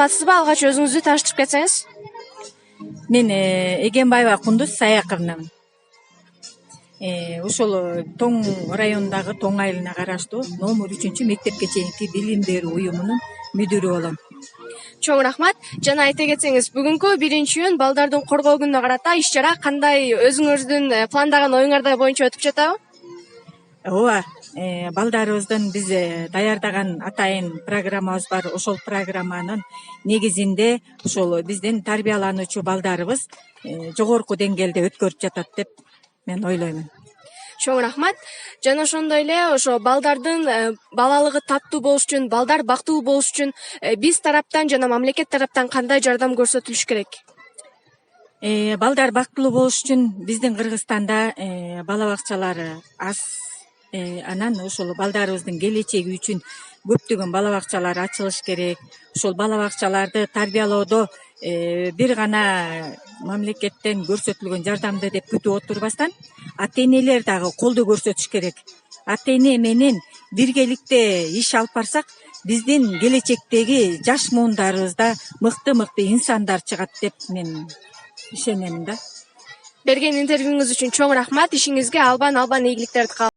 Саламатсызбы? Алгач өзүңүздү тааныштырып кетсеңиз. Мен Эгенбаева Кундуз Сая кызынамын. Ошол Тоң районундагы Тоң айылына караштуу номер 3 мектепке чейинки билим берүү уюмунун мүдүрү болом. Чоң рахмат. Жана айта кетсеңиз, бүгүнкү 1-июнь балдардын коргоо күнүнө карата иш чара кандай, өзүңүздүн пландаган оюңардар боюнча өтүп жатабы? Ооба, балдарыбыздын биз даярдаган атайын программабыз бар. Ошол программанын негизинде ошол биздин тарбиялануучу балдарыбыз жогорку деңгээлде өткөрүп жатат деп мен ойлоймун. Чоң рахмат. Жана ошондой эле ошо балдардын балалыгы таттуу болуш үчүн, балдар бактылуу болуш үчүн биз тараптан жана мамлекет тараптан кандай жардам көрсөтүлүш керек? Балдар бактылуу болуш үчүн биздин Кыргызстанда бала бакчалары аз. Анан ошол балдарыбыздын келечеги үчүн көптөгөн бала бакчалар ачылыш керек. Ошол бала бакчаларды тарбиялоодо бир гана мамлекеттен көрсөтүлгөн жардамды деп күтүп отурбастан, ата-энелер дагы колдоо көрсөтүш керек. Ата-эне менен биргеликте иш алып барсак, биздин келечектеги жаш муундарыбызда мыкты инсандар чыгат деп мен ишенемин да. Берген интервьюңуз үчүн чоң рахмат. Ишиңизге албан ийгиликтерди каалайм.